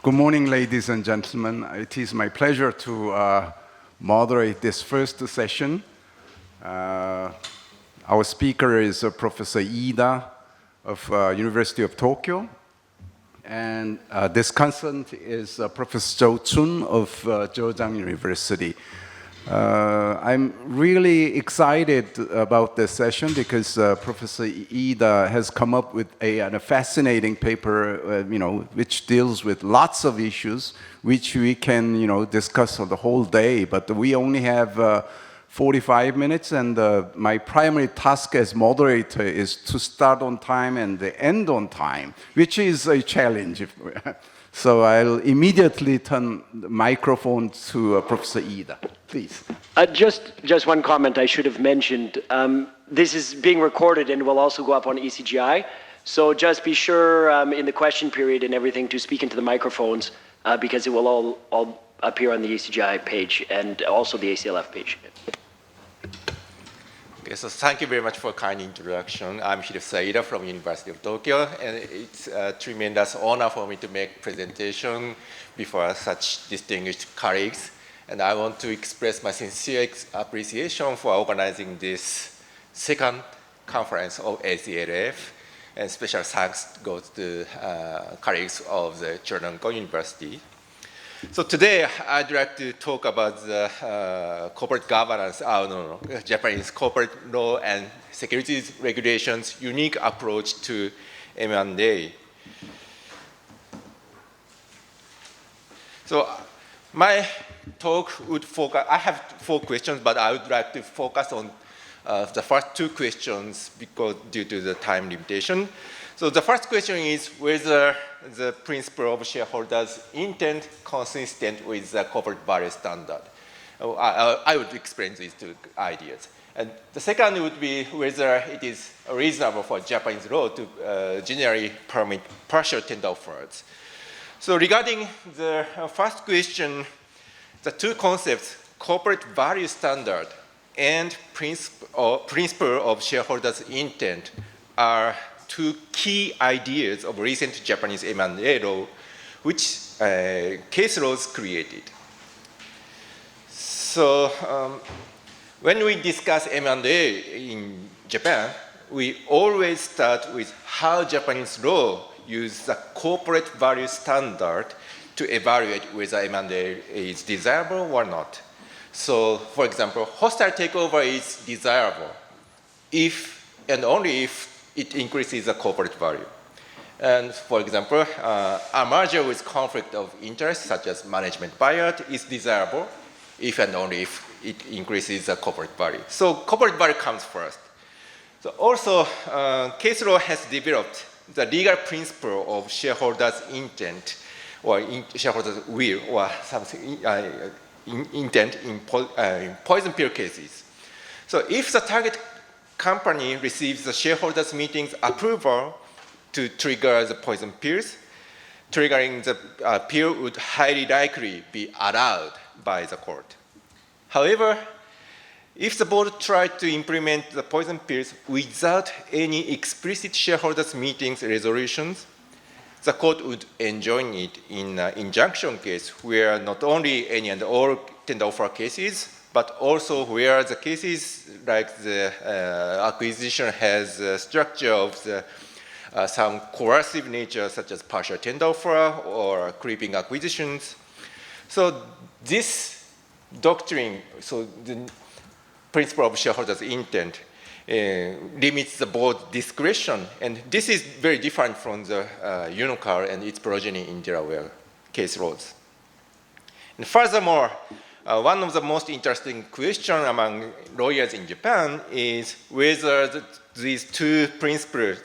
Good morning, ladies and gentlemen. It is my pleasure to moderate this first session. Our speaker is Professor Ida of University of Tokyo, and discussant is Professor Zhou Chun of Zhejiang University. I'm really excited about this session because Professor Ida has come up with a fascinating paper, which deals with lots of issues, which we can, discuss on the whole day. But we only have 45 minutes, and my primary task as moderator is to start on time and end on time, which is a challenge. So I'll immediately turn the microphone to Professor Ida, please. Just one comment I should have mentioned. This is being recorded and will also go up on ECGI. So just be sure in the question period and everything to speak into the microphones because it will all appear on the ECGI page and also the ACLF page. Okay, so thank you very much for a kind introduction. I'm Hirose Ida from University of Tokyo, and it's a tremendous honor for me to make presentation before such distinguished colleagues. And I want to express my sincere appreciation for organizing this second conference of ACLF, and special thanks goes to colleagues of the Chulalongkorn University. So today, I'd like to talk about the corporate governance, Japanese corporate law and securities regulations' unique approach to M&A. So my talk would focus, I have 4 questions, but I would like to focus on the first 2 questions because due to the time limitation. So the first question is whether the principle of shareholders' intent consistent with the corporate value standard. I would explain these 2 ideas. And the second would be whether it is reasonable for Japanese law to generally permit partial tender offers. So regarding the first question, the 2 concepts, corporate value standard and principle of shareholders' intent, are 2 key ideas of recent Japanese M&A law, which case laws created. So when we discuss M&A in Japan, we always start with how Japanese law uses the corporate value standard to evaluate whether M&A is desirable or not. So, for example, hostile takeover is desirable if and only if it increases the corporate value. And for example, a merger with conflict of interest, such as management buyout, is desirable if and only if it increases the corporate value. So corporate value comes first. So also, case law has developed the legal principle of shareholders' intent or shareholders' will or something intent in poison pill cases. So if the target company receives the shareholders' meeting's approval to trigger the poison pills, triggering the pill would highly likely be allowed by the court. However, if the board tried to implement the poison pills without any explicit shareholders' meetings resolutions, the court would enjoin it in an injunction case where not only any and all tender offer cases, but also where the cases like the acquisition has a structure of the, some coercive nature, such as partial tender offer or creeping acquisitions. So this doctrine, so the principle of shareholders' intent, limits the board's discretion, and this is very different from the Unicar and its progeny in Delaware case laws. And furthermore, one of the most interesting questions among lawyers in Japan is whether these 2 principles,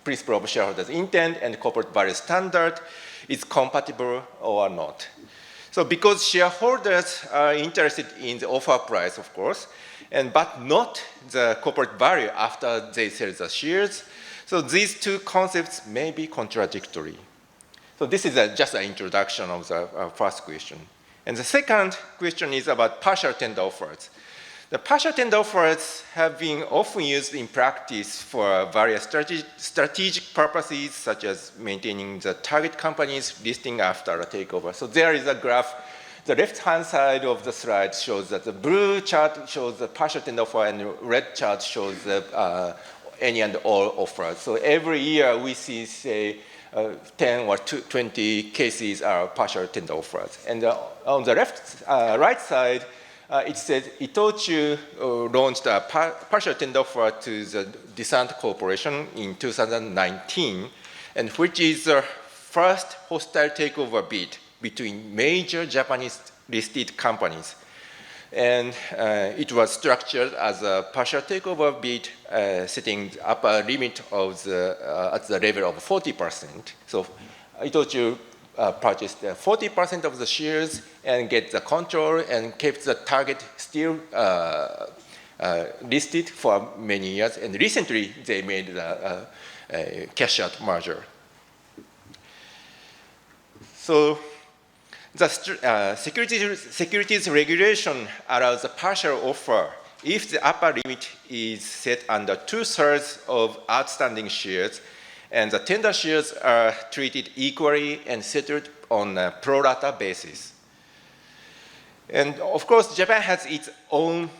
principle of shareholders' intent and corporate value standard, is compatible or not. So because shareholders are interested in the offer price, of course, but not the corporate value after they sell the shares, so these 2 concepts may be contradictory. So this is just an introduction of the first question. And the second question is about partial tender offers. The partial tender offers have been often used in practice for various strategic purposes, such as maintaining the target company's listing after a takeover. So there is a graph. The left-hand side of the slide shows that the blue chart shows the partial tender offer, and the red chart shows the any and all offers. So every year we see, say, 10 or 20 cases are partial tender offers. And on the right side, it says Itochu launched a partial tender offer to the Descent Corporation in 2019, and which is the first hostile takeover bid between major Japanese listed companies. And it was structured as a partial takeover bid, setting the upper limit of at the level of 40%. So Itochu purchased 40% of the shares and get the control and kept the target still listed for many years. And recently, they made the cash-out merger. So the securities regulation allows a partial offer if the upper limit is set under 2/3 of outstanding shares, and the tender shares are treated equally and settled on a pro rata basis. And of course, Japan has its own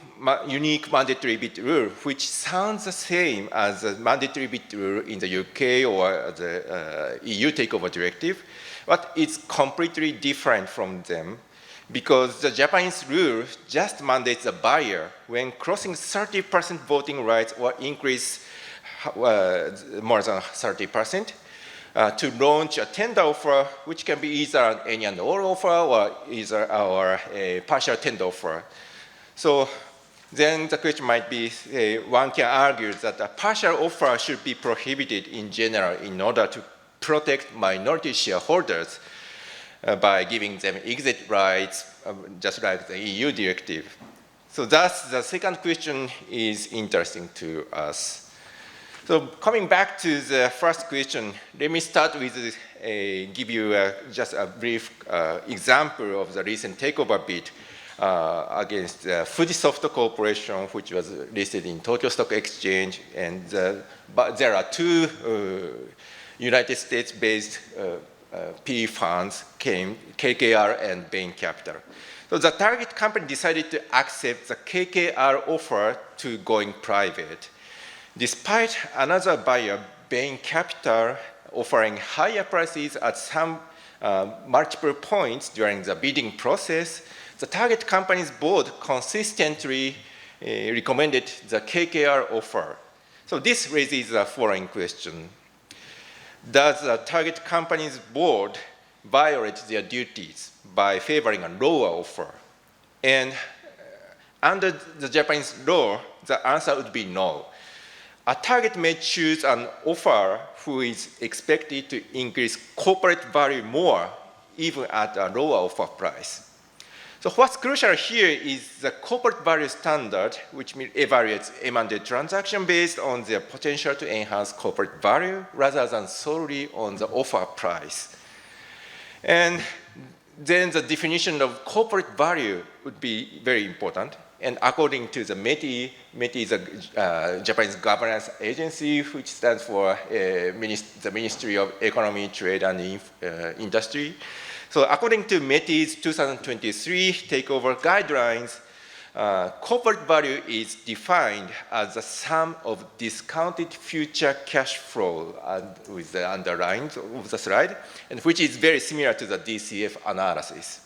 unique mandatory bid rule, which sounds the same as the mandatory bid rule in the UK or the EU takeover directive, but it's completely different from them because the Japanese rule just mandates the buyer when crossing 30% voting rights or increase more than 30%, to launch a tender offer, which can be either an any and all offer or either a partial tender offer. So then the question might be, one can argue that a partial offer should be prohibited in general in order to protect minority shareholders by giving them exit rights, just like the EU directive. So thus, the second question is interesting to us. So coming back to the first question, let me start with give you just a brief example of the recent takeover bid against Fujisoft Corporation, which was listed in Tokyo Stock Exchange, and but there are two United States-based PE funds, KKR and Bain Capital. So the target company decided to accept the KKR offer to going private, despite another buyer, Bain Capital, offering higher prices at some multiple points during the bidding process. The target company's board consistently recommended the KKR offer. So this raises the following question. Does the target company's board violate their duties by favoring a lower offer? And under the Japanese law, the answer would be no. A target may choose an offer who is expected to increase corporate value more, even at a lower offer price. So what's crucial here is the corporate value standard, which evaluates M&A transaction based on their potential to enhance corporate value rather than solely on the offer price. And then the definition of corporate value would be very important. And according to the METI, METI is a Japanese governance agency, which stands for the Ministry of Economy, Trade, and Industry. So according to METI's 2023 takeover guidelines, corporate value is defined as the sum of discounted future cash flow, with the underlines of the slide, and which is very similar to the DCF analysis.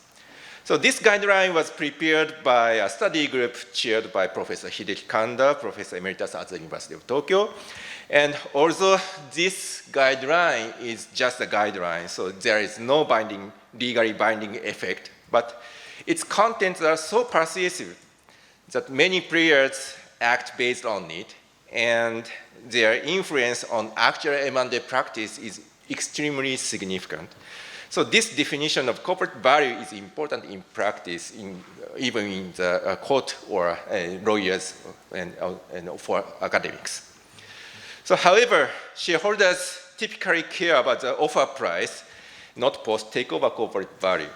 So this guideline was prepared by a study group chaired by Professor Hideki Kanda, Professor Emeritus at the University of Tokyo. And although this guideline is just a guideline, so there is no legally binding effect, but its contents are so persuasive that many players act based on it, and their influence on actual M&A practice is extremely significant. So this definition of corporate value is important in practice, even in the court or lawyers and for academics. So however, shareholders typically care about the offer price, not post-takeover corporate value.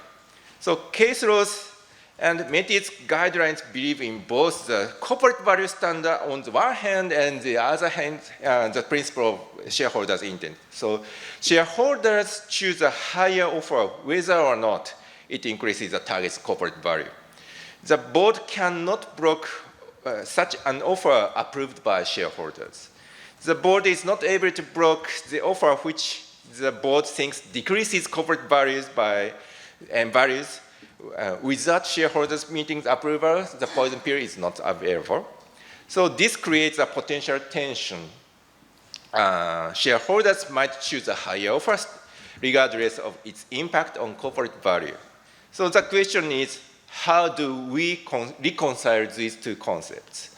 So case laws And METI's guidelines believe in both the corporate value standard on the one hand and the other hand, the principle of shareholders' intent. So shareholders choose a higher offer whether or not it increases the target's corporate value. The board cannot block such an offer approved by shareholders. The board is not able to block the offer which the board thinks decreases corporate values without shareholders' meetings approval. The poison pill is not available. So this creates a potential tension. Shareholders might choose a higher offer regardless of its impact on corporate value. So the question is, how do we reconcile these two concepts?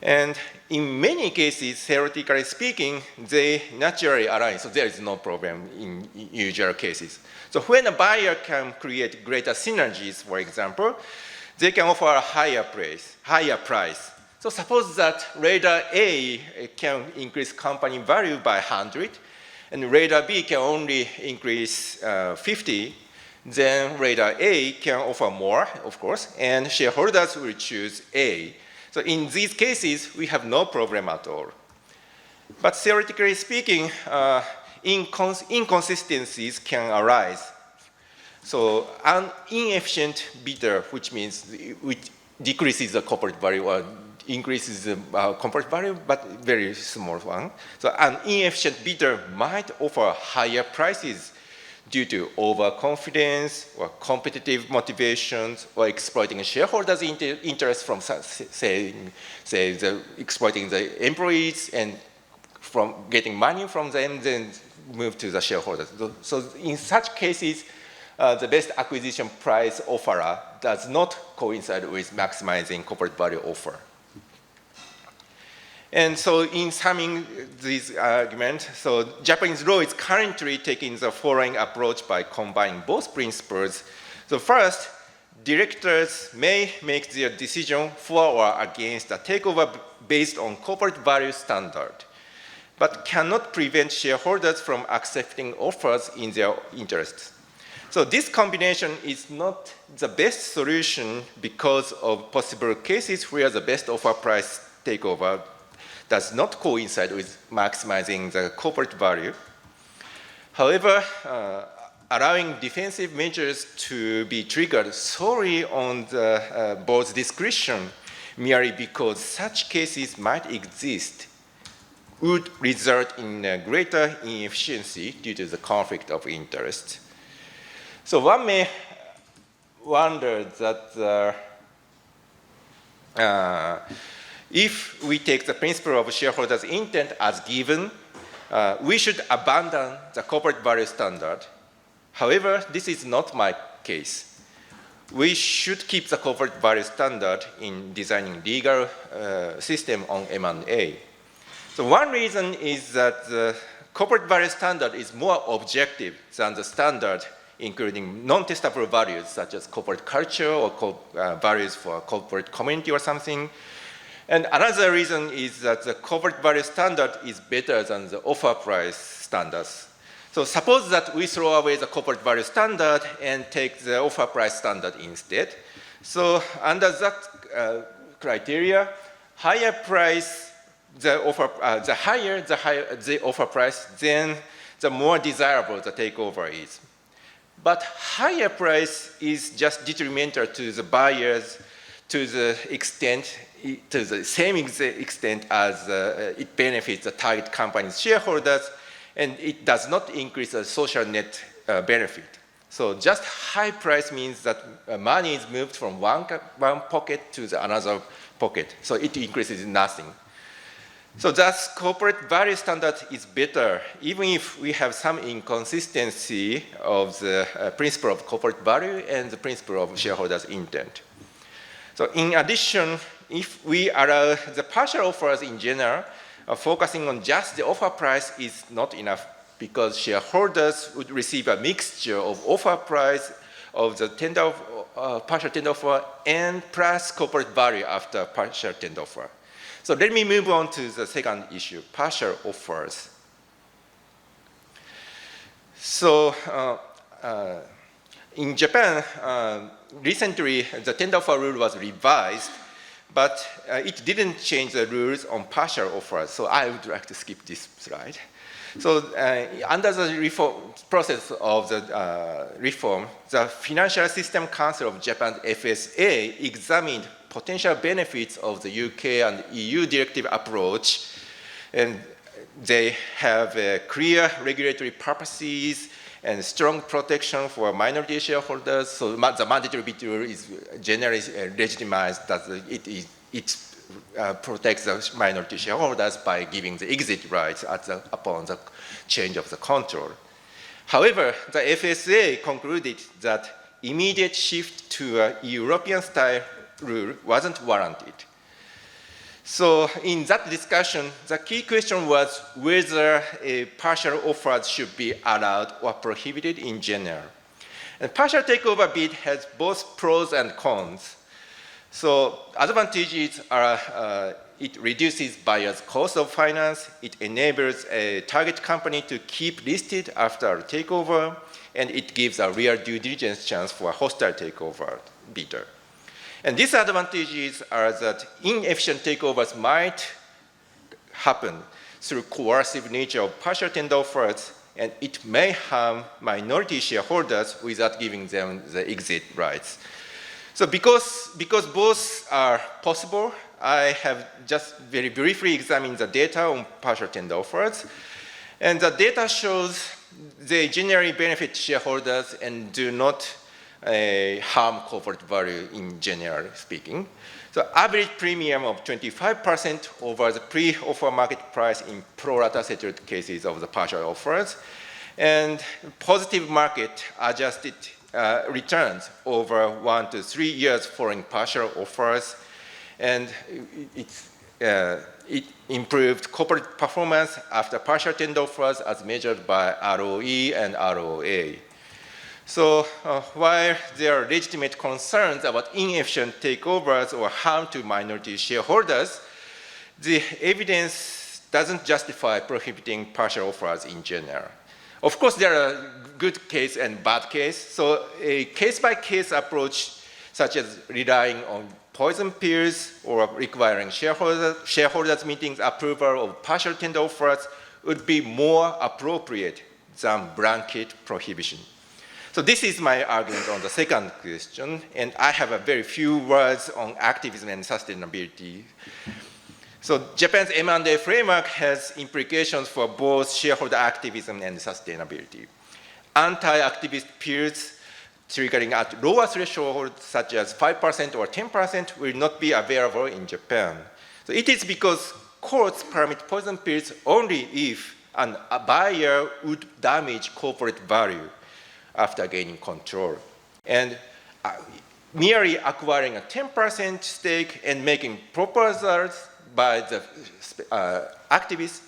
And in many cases, theoretically speaking, they naturally align, so there is no problem in usual cases. So when a buyer can create greater synergies, for example, they can offer a higher price. So suppose that Radar A can increase company value by 100, and Radar B can only increase 50, then Radar A can offer more, of course, and shareholders will choose A. So in these cases, we have no problem at all. But theoretically speaking, inconsistencies can arise. So an inefficient bidder, which means it decreases the corporate value or increases the corporate value, but very small one. So an inefficient bidder might offer higher prices due to overconfidence or competitive motivations or exploiting shareholders' interest from, exploiting the employees and from getting money from them, then move to the shareholders. So in such cases, the best acquisition price offerer does not coincide with maximizing corporate value offer. And so in summing this argument, so Japanese law is currently taking the following approach by combining both principles. So first, directors may make their decision for or against a takeover based on corporate value standard, but cannot prevent shareholders from accepting offers in their interests. So this combination is not the best solution because of possible cases where the best offer price takeover does not coincide with maximizing the corporate value. However, allowing defensive measures to be triggered solely on the board's discretion merely because such cases might exist would result in a greater inefficiency due to the conflict of interest. So one may wonder that if we take the principle of shareholders' intent as given, we should abandon the corporate value standard. However, this is not my case. We should keep the corporate value standard in designing legal system on M&A. So one reason is that the corporate value standard is more objective than the standard including non-testable values such as corporate culture or values for corporate community or something. And another reason is that the corporate value standard is better than the offer price standards. So suppose that we throw away the corporate value standard and take the offer price standard instead. So under that criteria, higher price, the higher the offer price, then the more desirable the takeover is. But higher price is just detrimental to the buyers to the same extent as it benefits the target company's shareholders, and it does not increase the social net benefit. So just high price means that money is moved from one pocket to the another pocket, so it increases nothing. So thus, corporate value standard is better, even if we have some inconsistency of the principle of corporate value and the principle of shareholders' intent. So in addition, if we allow the partial offers in general, focusing on just the offer price is not enough because shareholders would receive a mixture of offer price of the partial tender offer and plus corporate value after partial tender offer. So let me move on to the second issue, partial offers. So in Japan, recently the tender offer rule was revised, but it didn't change the rules on partial offers. So I would like to skip this slide. So under the reform process of the reform, the Financial System Council of Japan's FSA examined potential benefits of the UK and EU directive approach, and they have clear regulatory purposes and strong protection for minority shareholders. So the mandatory bid rule is generally legitimized that it protects the minority shareholders by giving the exit rights upon the change of the control. However, the FSA concluded that immediate shift to a European-style rule wasn't warranted. So in that discussion, the key question was whether partial offers should be allowed or prohibited in general. And partial takeover bid has both pros and cons. So advantages are it reduces buyers' cost of finance, it enables a target company to keep listed after a takeover, and it gives a real due diligence chance for a hostile takeover bidder. And disadvantages are that inefficient takeovers might happen through coercive nature of partial tender offers, and it may harm minority shareholders without giving them the exit rights. So because both are possible, I have just very briefly examined the data on partial tender offers. And the data shows they generally benefit shareholders and do not harm corporate value in general speaking. So average premium of 25% over the pre-offer market price in pro-rata settled cases of the partial offers, and positive market adjusted returns over 1 to 3 years following partial offers, and it improved corporate performance after partial tender offers as measured by ROE and ROA. So while there are legitimate concerns about inefficient takeovers or harm to minority shareholders, the evidence doesn't justify prohibiting partial offers in general. Of course, there are good case and bad case. So a case-by-case approach, such as relying on poison pills or requiring shareholders meetings approval of partial tender offers would be more appropriate than blanket prohibition. So this is my argument on the second question, and I have a very few words on activism and sustainability. So Japan's M&A framework has implications for both shareholder activism and sustainability. Anti-activist peers triggering at lower thresholds, such as 5% or 10%, will not be available in Japan. So it is because courts permit poison pills only if a buyer would damage corporate value after gaining control. And merely acquiring a 10% stake and making proposals by the activists,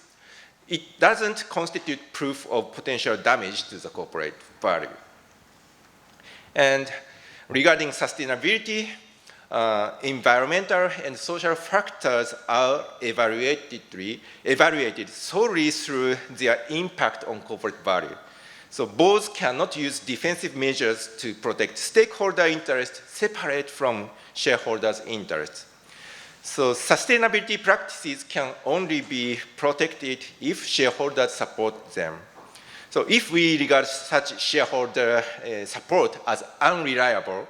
it doesn't constitute proof of potential damage to the corporate value. And regarding sustainability, environmental and social factors are evaluated solely through their impact on corporate value. So both cannot use defensive measures to protect stakeholder interests separate from shareholders' interests. So sustainability practices can only be protected if shareholders support them. So if we regard such shareholder support as unreliable,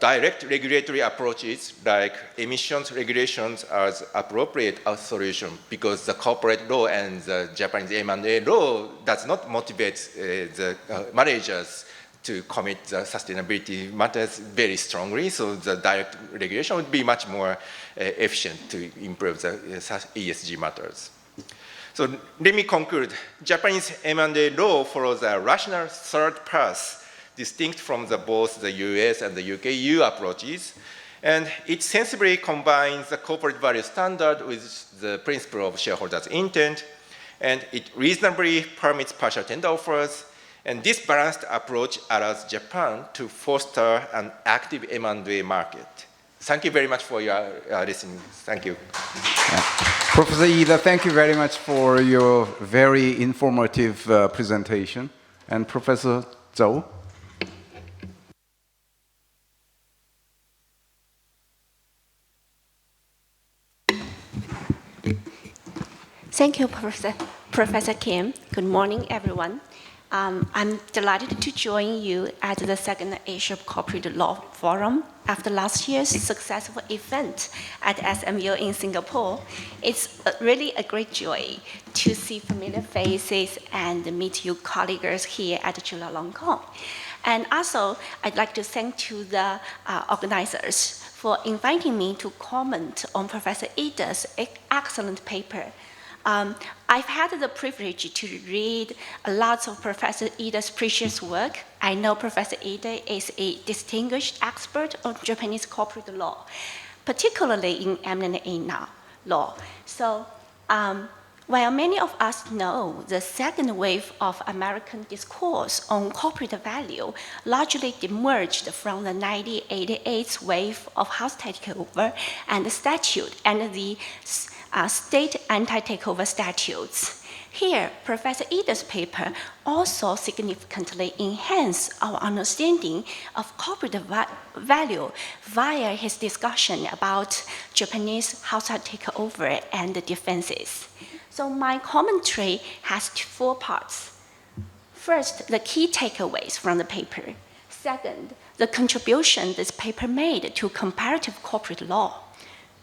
direct regulatory approaches like emissions regulations are appropriate solution, because the corporate law and the Japanese M&A law does not motivate the managers to commit the sustainability matters very strongly. So the direct regulation would be much more efficient to improve the ESG matters. So let me conclude. Japanese M&A law follows a rational third path, distinct from both the US and the UK-EU approaches, and it sensibly combines the corporate value standard with the principle of shareholders' intent, and it reasonably permits partial tender offers, and this balanced approach allows Japan to foster an active M&A market. Thank you very much for your listening. Thank you. Yeah. Professor Ida, thank you very much for your very informative presentation. And Professor Zhou? Thank you, Professor Kim. Good morning, everyone. I'm delighted to join you at the second Asia Corporate Law Forum after last year's successful event at SMU in Singapore. It's really a great joy to see familiar faces and meet you colleagues here at Chulalongkorn. And also, I'd like to thank to the organizers for inviting me to comment on Professor Ida's excellent paper. I've had the privilege to read a lot of Professor Ida's precious work. I know Professor Ida is a distinguished expert on Japanese corporate law, particularly in M&A law. So while many of us know the second wave of American discourse on corporate value largely emerged from the 1988 wave of house takeover and the statute and the state anti-takeover statutes. Here, Professor Ida's paper also significantly enhanced our understanding of corporate value via his discussion about Japanese household takeover and defenses. So my commentary has four parts. First, the key takeaways from the paper. Second, the contribution this paper made to comparative corporate law.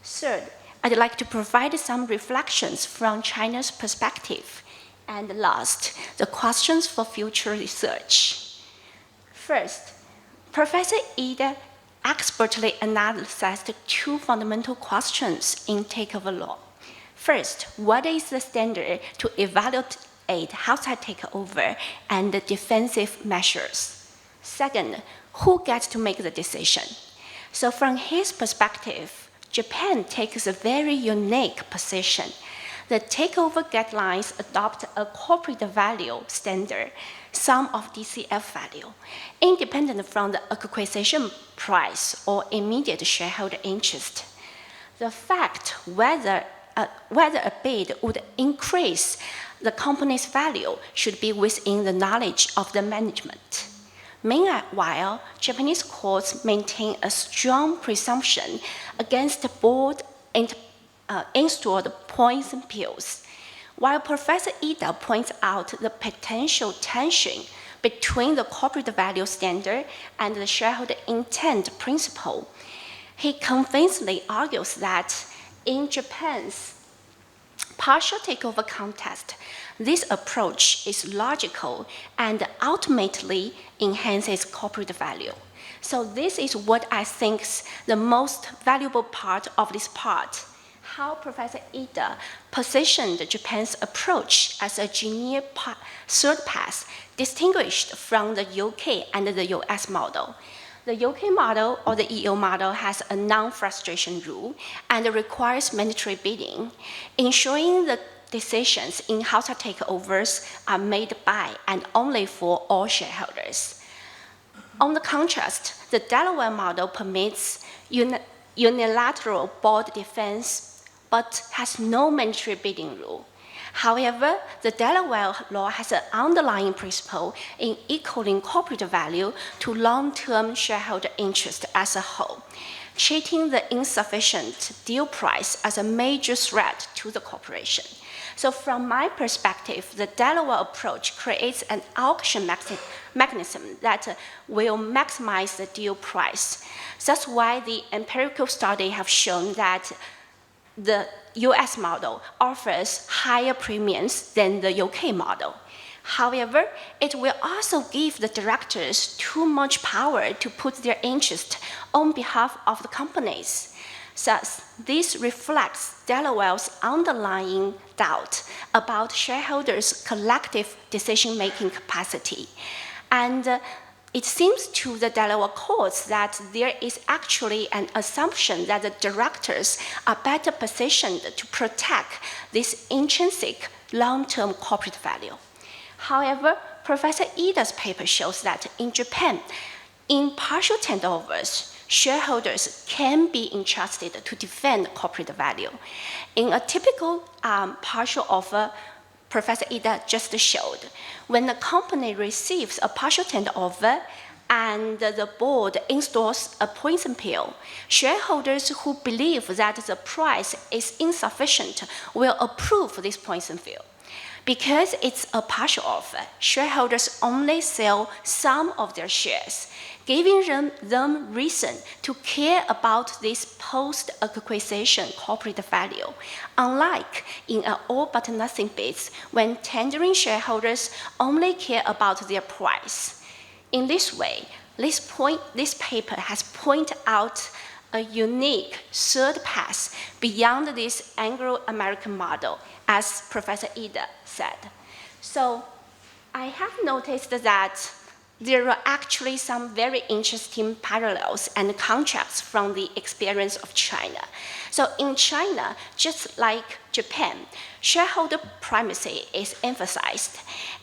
Third, I'd like to provide some reflections from China's perspective. And last, the questions for future research. First, Professor Ida expertly analyzed two fundamental questions in takeover law. First, what is the standard to evaluate household takeover and the defensive measures? Second, who gets to make the decision? So from his perspective, Japan takes a very unique position. The takeover guidelines adopt a corporate value standard, sum of DCF value, independent from the acquisition price or immediate shareholder interest. The fact whether a bid would increase the company's value should be within the knowledge of the management. Meanwhile, Japanese courts maintain a strong presumption against board-installed poison pills. While Professor Ida points out the potential tension between the corporate value standard and the shareholder intent principle, he convincingly argues that in Japan's partial takeover context, this approach is logical and ultimately enhances corporate value. So this is what I think is the most valuable part of this part, how Professor Ida positioned Japan's approach as a genuine third path, distinguished from the UK and the US model. The UK model or the EU model has a non-frustration rule and requires mandatory bidding, ensuring the decisions in household takeovers are made by and only for all shareholders. On the contrast, the Delaware model permits unilateral board defense, but has no mandatory bidding rule. However, the Delaware law has an underlying principle in equaling corporate value to long-term shareholder interest as a whole, treating the insufficient deal price as a major threat to the corporation. So from my perspective, the Delaware approach creates an auction mechanism that will maximize the deal price. That's why the empirical study have shown that the US model offers higher premiums than the UK model. However, it will also give the directors too much power to put their interest on behalf of the companies. Thus, this reflects Delaware's underlying doubt about shareholders' collective decision-making capacity. And it seems to the Delaware courts that there is actually an assumption that the directors are better positioned to protect this intrinsic long-term corporate value. However, Professor Ida's paper shows that in Japan, in partial takeovers, shareholders can be entrusted to defend corporate value. In a typical partial offer, Professor Ida just showed, when the company receives a partial tender offer, and the board installs a poison pill, shareholders who believe that the price is insufficient will approve this poison pill. Because it's a partial offer, shareholders only sell some of their shares, giving them reason to care about this post-acquisition corporate value, unlike in an all-but-nothing bid when tendering shareholders only care about their price. In this way, this paper has pointed out a unique third path beyond this Anglo-American model, as Professor Ida said. So I have noticed that there are actually some very interesting parallels and contrasts from the experience of China. So in China, just like Japan, shareholder primacy is emphasized,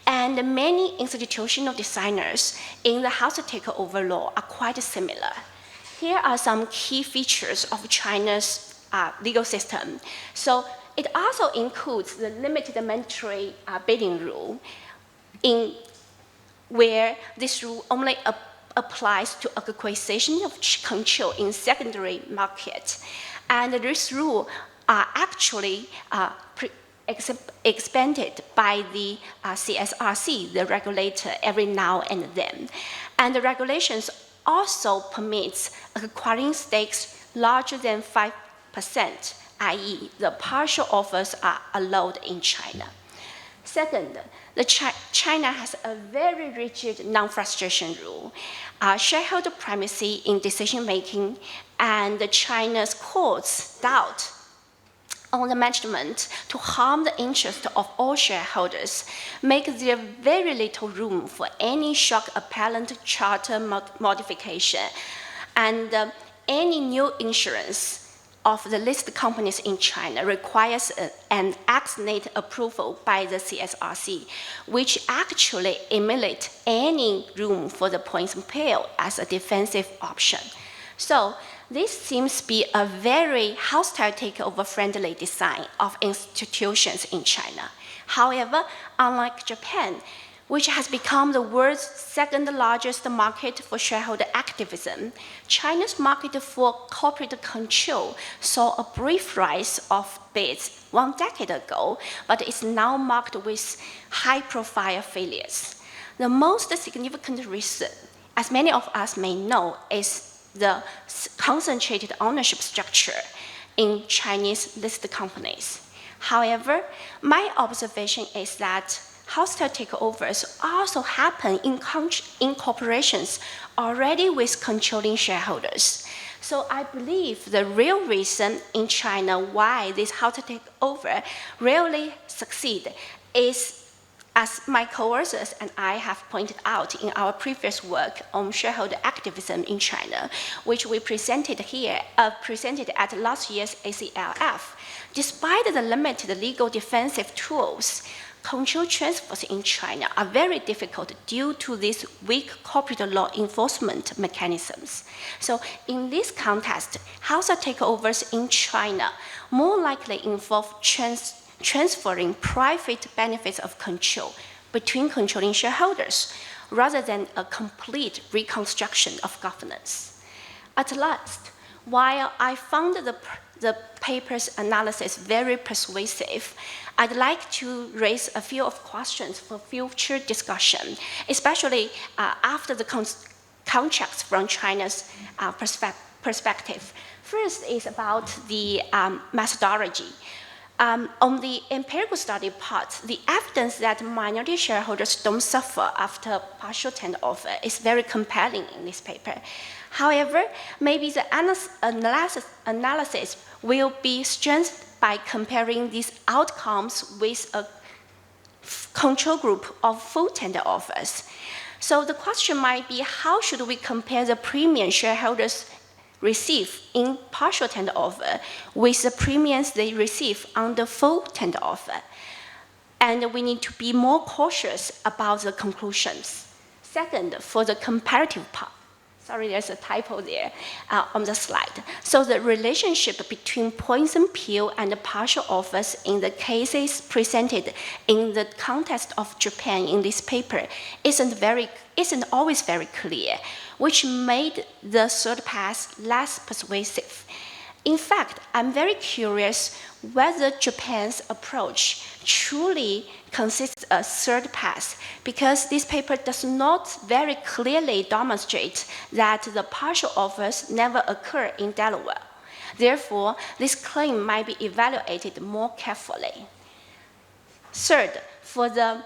and many institutional designers in the house takeover law are quite similar. Here are some key features of China's legal system. So it also includes the limited mandatory bidding rule, where this rule only applies to acquisition of control in secondary market. And this rule are actually expanded by the CSRC, the regulator, every now and then. And the regulations also permits acquiring stakes larger than 5%, i.e. the partial offers are allowed in China. Second, China has a very rigid non-frustration rule, shareholder primacy in decision-making, and China's courts' doubt on the management to harm the interest of all shareholders make there very little room for any shock appellant charter modification, and any new insurance of the listed companies in China requires an ex-nate approval by the CSRC, which actually eliminates any room for the poison pill as a defensive option. So this seems to be a very hostile takeover-friendly design of institutions in China. However, unlike Japan, which has become the world's second largest market for shareholder activism, China's market for corporate control saw a brief rise of bids 1 decade ago, but is now marked with high-profile failures. The most significant reason, as many of us may know, is the concentrated ownership structure in Chinese listed companies. However, my observation is that hostile takeovers also happen in corporations already with controlling shareholders. So I believe the real reason in China why this hostile takeover rarely succeed is, as my co-authors and I have pointed out in our previous work on shareholder activism in China, which we presented at last year's ACLF, despite the limited legal defensive tools, control transfers in China are very difficult due to these weak corporate law enforcement mechanisms. So in this context, hostile takeovers in China more likely involve transferring private benefits of control between controlling shareholders rather than a complete reconstruction of governance. At last, while I found the paper's analysis very persuasive, I'd like to raise a few of questions for future discussion, especially after the contracts from China's perspective. First is about the methodology. On the empirical study part, the evidence that minority shareholders don't suffer after partial tender offer is very compelling in this paper. However, maybe the analysis will be strengthened by comparing these outcomes with a control group of full tender offers. So the question might be, how should we compare the premium shareholders receive in partial tender offer with the premiums they receive on the full tender offer? And we need to be more cautious about the conclusions. Second, for the comparative part, Sorry, there's a typo there on the slide. So the relationship between poison pill and the partial offers in the cases presented in the context of Japan in this paper isn't always very clear, which made the third pass less persuasive. In fact, I'm very curious whether Japan's approach truly consists of a third pass, because this paper does not very clearly demonstrate that the partial offers never occur in Delaware. Therefore, this claim might be evaluated more carefully. Third, for the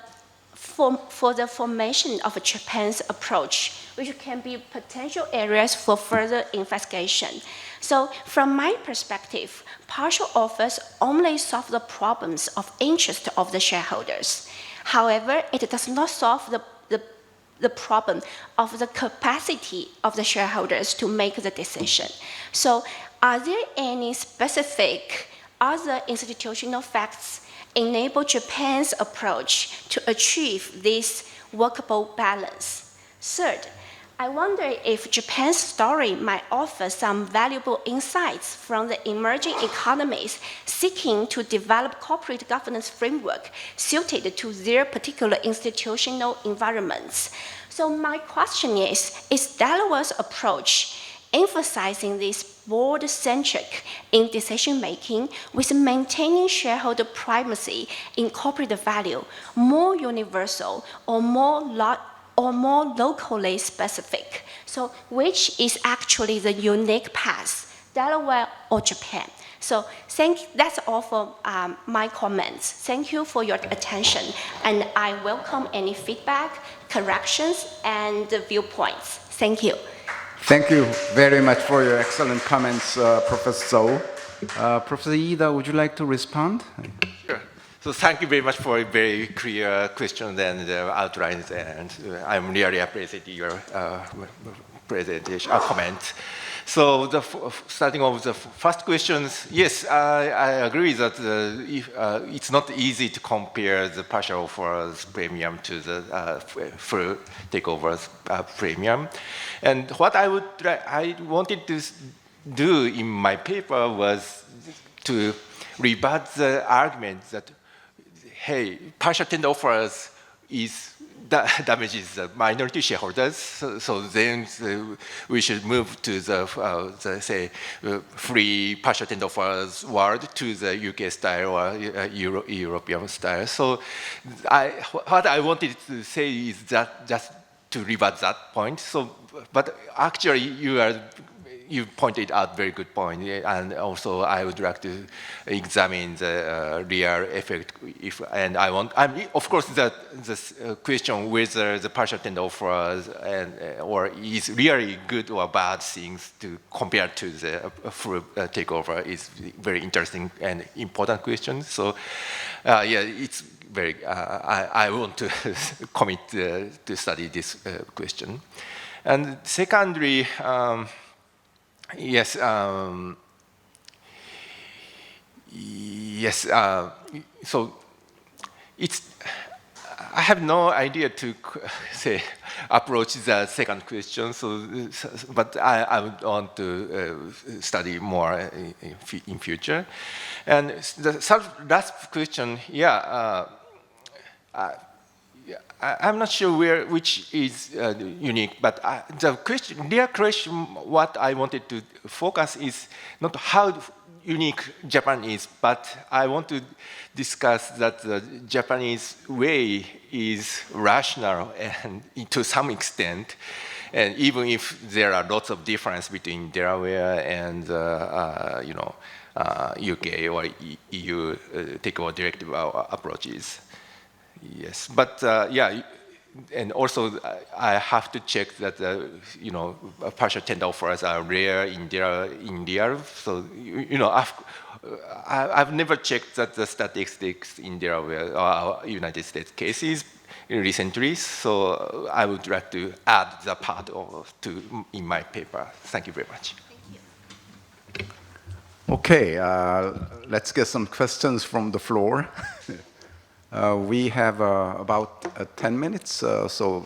formation of Japan's approach, which can be potential areas for further investigation. So from my perspective, partial offers only solve the problems of interest of the shareholders. However, it does not solve the problem of the capacity of the shareholders to make the decision. So are there any specific other institutional facts enable Japan's approach to achieve this workable balance? Third, I wonder if Japan's story might offer some valuable insights from the emerging economies seeking to develop corporate governance framework suited to their particular institutional environments. So my question is Delaware's approach emphasizing this board-centric in decision-making with maintaining shareholder primacy in corporate value more universal or more locally specific? So which is actually the unique path, Delaware or Japan? So that's all for my comments. Thank you for your attention, and I welcome any feedback, corrections, and viewpoints. Thank you. Thank you very much for your excellent comments, Professor Zhou. Professor Ida, would you like to respond? Sure. So thank you very much for a very clear question and outlines, and I'm really appreciate your presentation, comment. So starting off with the first questions, yes, I agree that it's not easy to compare the partial offers premium to the full takeovers premium. And what I wanted to do in my paper was to rebut the argument that, hey, partial tender offers damages the minority shareholders, so then we should move to the say, free partial tender offers world to the UK style or European style. So what I wanted to say is that just to rebut that point. So, but actually you pointed out very good point, and also I would like to examine the real effect. Of course, the question whether the partial tender offers or is really good or bad things to compare to the full takeover is very interesting and important question. So, yeah, it's very. I want to commit to study this question, and secondly. Yes. Yes. So I have no idea to say approach the second question. So, but I would want to study more in future. And the last question, yeah. I'm not sure which is unique, but the real question, what I wanted to focus is not how unique Japan is, but I want to discuss that the Japanese way is rational and to some extent, and even if there are lots of difference between Delaware and UK or EU takeover directive approaches. Yes, but yeah, and also I have to check that partial tender offers are rare in India. So I've never checked that the statistics in Delaware or United States cases recently. So I would like to add that part in my paper. Thank you very much. Thank you. Okay, let's get some questions from the floor. We have about 10 minutes, so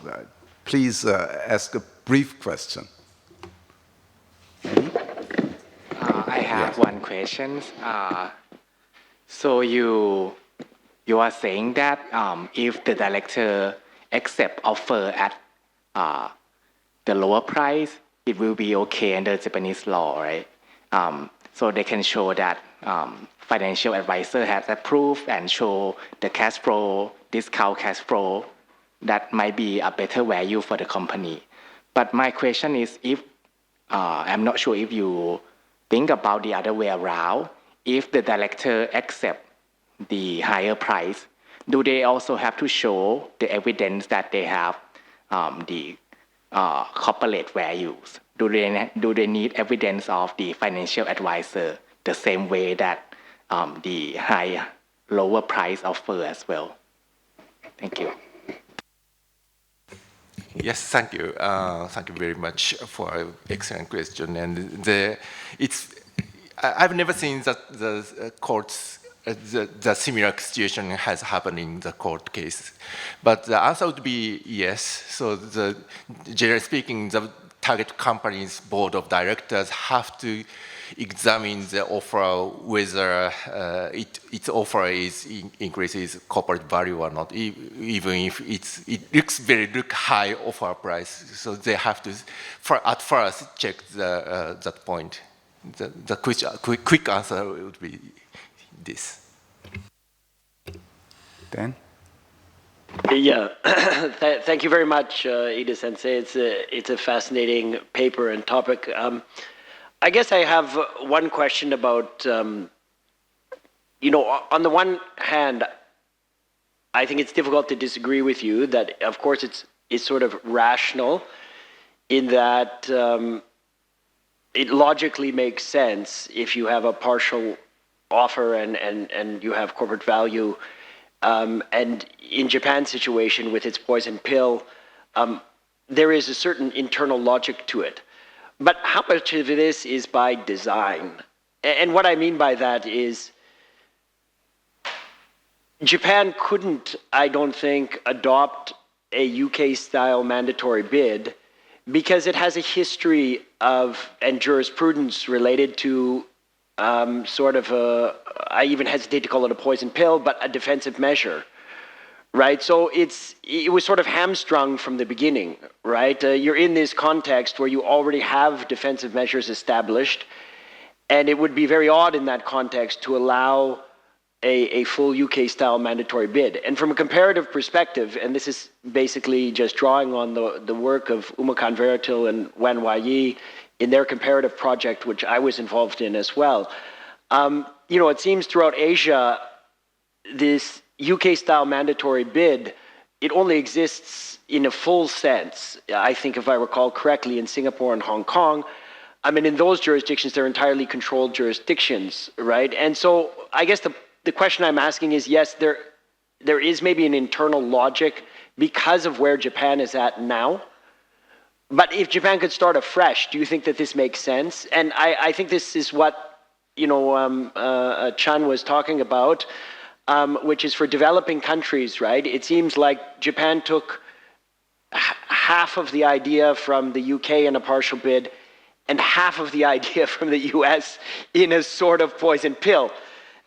please ask a brief question. questions. So you are saying that if the director accept offer at the lower price, it will be okay under Japanese law, right? So they can show that financial advisor has approved and show the cash flow, discount cash flow, that might be a better value for the company. But my question is, if I'm not sure if you think about the other way around, if the director accept the higher price, do they also have to show the evidence that they have the corporate values? Do they need evidence of the financial advisor the same way that the lower price offer as well? Thank you. Yes, thank you. Thank you very much for an excellent question. And I've never seen that the courts, the similar situation has happened in the court case. But the answer would be yes. So generally speaking, the target company's board of directors have to examine the offer, whether its offer increases corporate value or not, even if it looks high offer price. So they have to, at first, check that point. The quick answer would be this. Dan? Yeah, thank you very much, Ida Sensei. It's a fascinating paper and topic. I guess I have one question about, on the one hand, I think it's difficult to disagree with you that, of course, it's sort of rational in that it logically makes sense if you have a partial offer and you have corporate value. And in Japan's situation with its poison pill, there is a certain internal logic to it. But how much of this is by design? And what I mean by that is Japan couldn't, I don't think, adopt a UK-style mandatory bid because it has a history of, and jurisprudence related to I even hesitate to call it a poison pill, but a defensive measure, right? So it was sort of hamstrung from the beginning, right? You're in this context where you already have defensive measures established, and it would be very odd in that context to allow a full UK-style mandatory bid. And from a comparative perspective, and this is basically just drawing on the work of Umakan Veritil and Wan Wai in their comparative project, which I was involved in as well. It seems throughout Asia, this UK-style mandatory bid, it only exists in a full sense. I think, if I recall correctly, in Singapore and Hong Kong. I mean, in those jurisdictions, they're entirely controlled jurisdictions, right? And so I guess the question I'm asking is, yes, there is maybe an internal logic because of where Japan is at now. But if Japan could start afresh, do you think that this makes sense? And I think this is what Chan was talking about, which is for developing countries, right? It seems like Japan took half of the idea from the UK in a partial bid and half of the idea from the US in a sort of poison pill.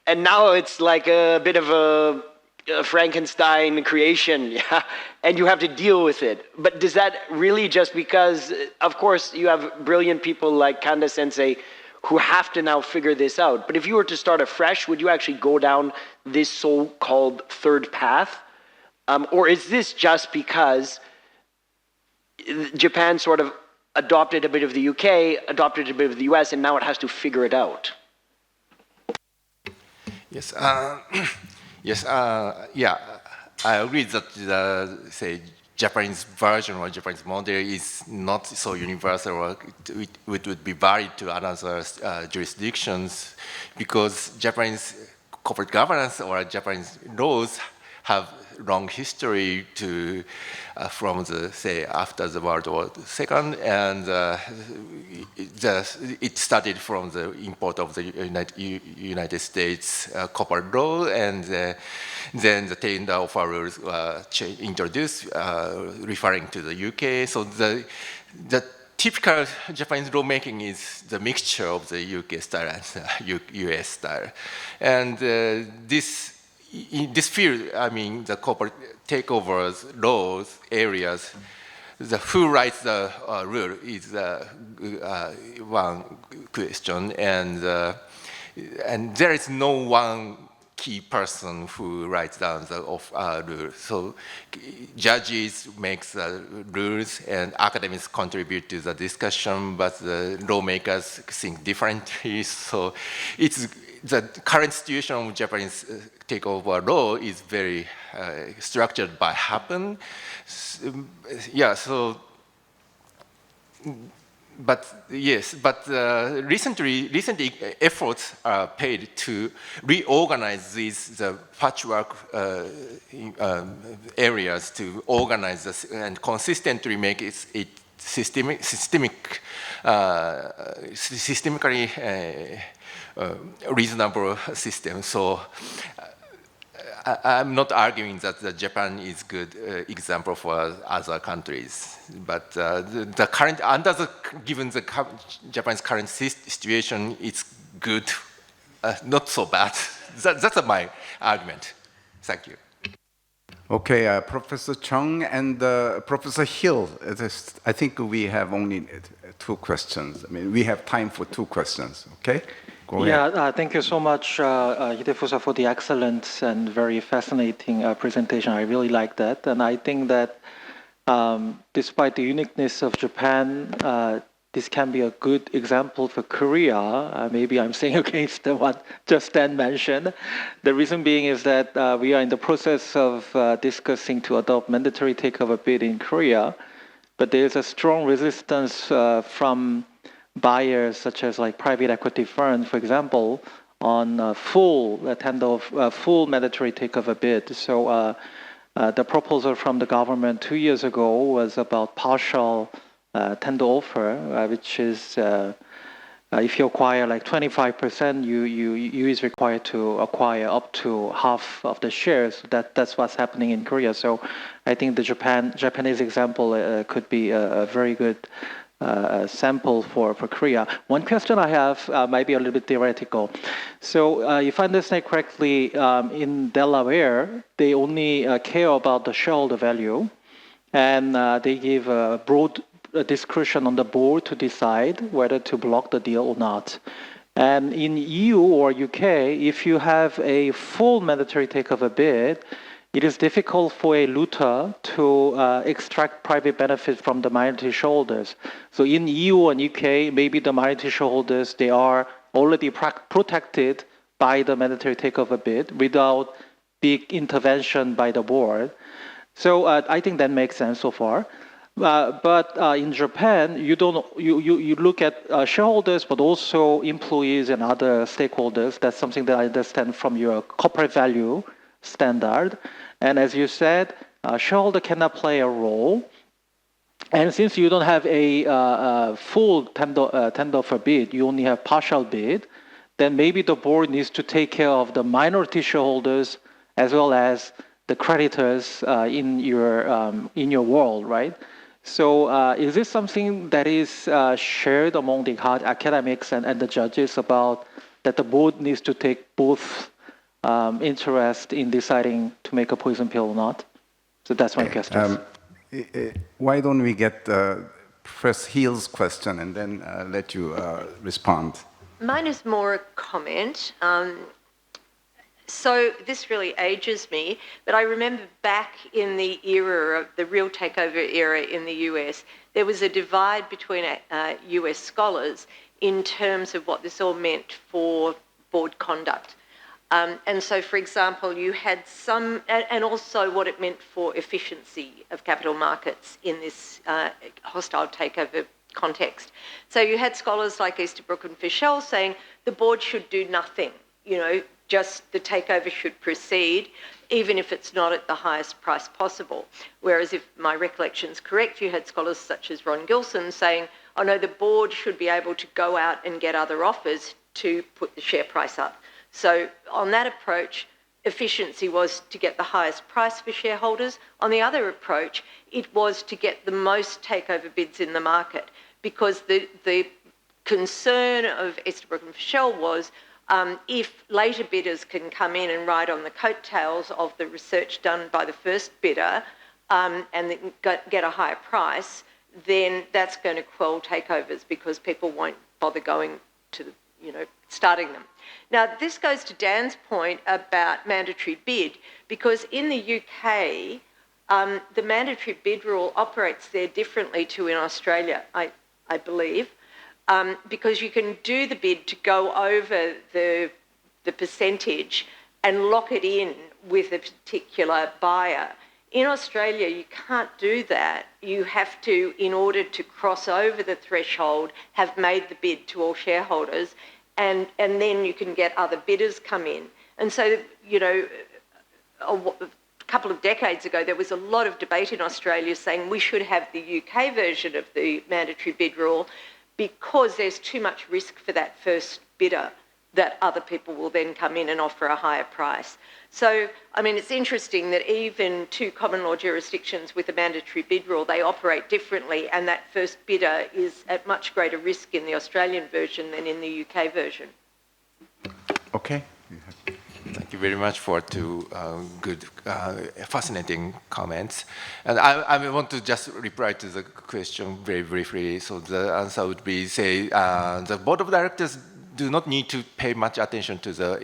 And now it's like a bit of a Frankenstein creation, yeah, and you have to deal with it. But does that really just because, of course, you have brilliant people like Kanda Sensei who have to now figure this out. But if you were to start afresh, would you actually go down this so-called third path? Or is this just because Japan sort of adopted a bit of the UK, adopted a bit of the US, and now it has to figure it out? Yes. Yes, yeah, I agree that the, Japanese version or Japanese model is not so universal, or it would be varied to other jurisdictions, because Japanese corporate governance or Japanese laws have long history to from the after the World War II, and it started from the import of the United States corporate law, and then the tender offer rules were introduced, referring to the UK. So the typical Japanese lawmaking is the mixture of the UK style and US style. And in this field, I mean, the corporate takeovers, laws, areas, who writes the rule is one question, and there is no one key person who writes down the rules. So judges make the rules, and academics contribute to the discussion, but the lawmakers think differently. So it's the current situation of Japanese takeover law is very structured by happen. Yeah, so, but yes, but recently efforts are paid to reorganize the patchwork areas to organize this and consistently make it systemically reasonable system. So I'm not arguing that Japan is good example for other countries, but the current given the Japan's current situation, it's good, not so bad. That's my argument. Thank you. Okay, Professor Chung and Professor Hill. I think we have only 2 questions. I mean, we have time for 2 questions. Okay. Thank you so much, Hidefusa, for the excellent and very fascinating presentation. I really like that. And I think that despite the uniqueness of Japan, this can be a good example for Korea. Maybe I'm saying against what just Dan mentioned. The reason being is that we are in the process of discussing to adopt mandatory takeover bid in Korea, but there's a strong resistance from buyers such as like private equity firms, for example, on full mandatory takeover bid. So the proposal from the government 2 years ago was about partial tender offer, which is if you acquire like 25%, you is required to acquire up to half of the shares. That's what's happening in Korea. So I think the Japanese example could be a very good sample for Korea. One question I have might be a little bit theoretical. So if I understand correctly, in Delaware, they only care about the shareholder value, and they give a broad discretion on the board to decide whether to block the deal or not. And in EU or UK, if you have a full mandatory takeover bid, it is difficult for a looter to extract private benefit from the minority shareholders. So in EU and UK, maybe the minority shareholders, they are already protected by the mandatory takeover bid without big intervention by the board. So I think that makes sense so far. But in Japan, you look at shareholders, but also employees and other stakeholders. That's something that I understand from your corporate value standard. And as you said, shareholder cannot play a role. And since you don't have a full tender for bid, you only have partial bid, then maybe the board needs to take care of the minority shareholders as well as the creditors in your world, right? So is this something that is shared among the academics and the judges about that the board needs to take both interest in deciding to make a poison pill or not? So that's my question. Why don't we get Professor Hill's question and then let you respond? Mine is more a comment. So this really ages me, but I remember back in the era of the real takeover era in the US, there was a divide between US scholars in terms of what this all meant for board conduct. And so, for example, you had some, and also what it meant for efficiency of capital markets in this hostile takeover context. So you had scholars like Easterbrook and Fischel saying the board should do nothing, just the takeover should proceed, even if it's not at the highest price possible. Whereas if my recollection's correct, you had scholars such as Ron Gilson saying, oh no, the board should be able to go out and get other offers to put the share price up. So on that approach, efficiency was to get the highest price for shareholders. On the other approach, it was to get the most takeover bids in the market. because the concern of Estabrook and Fischel was if later bidders can come in and ride on the coattails of the research done by the first bidder and get a higher price, then that's going to quell takeovers because people won't bother going to, starting them. Now, this goes to Dan's point about mandatory bid, because in the UK, the mandatory bid rule operates there differently to in Australia, I believe, because you can do the bid to go over the percentage and lock it in with a particular buyer. In Australia, you can't do that. You have to, in order to cross over the threshold, have made the bid to all shareholders, and then you can get other bidders come in. And so, a couple of decades ago, there was a lot of debate in Australia saying we should have the UK version of the mandatory bid rule because there's too much risk for that first bidder that other people will then come in and offer a higher price. So, I mean, it's interesting that even two common law jurisdictions with a mandatory bid rule, they operate differently, and that first bidder is at much greater risk in the Australian version than in the UK version. Okay. Thank you very much for two good, fascinating comments. And I want to just reply to the question very briefly. So the answer would be, say, the board of directors do not need to pay much attention to the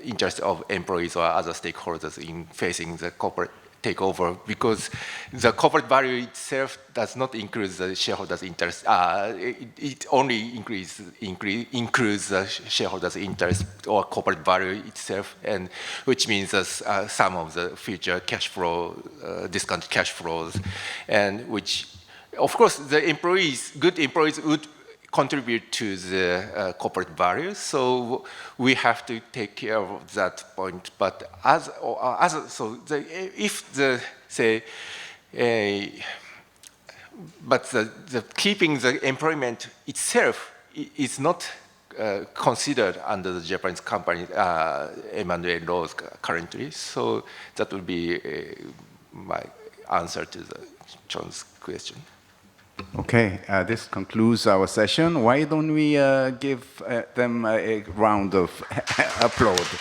interest of employees or other stakeholders in facing the corporate takeover, because the corporate value itself does not include the shareholders' interest. It only includes the shareholders' interest or corporate value itself, and which means some of the future cash flow, discounted cash flows, and which, of course, the employees, good employees would contribute to the corporate value, so we have to take care of that point. But keeping the employment itself is not considered under the Japanese company M&A laws currently. So that would be my answer to John's question. Okay, this concludes our session. Why don't we give them a round of applause?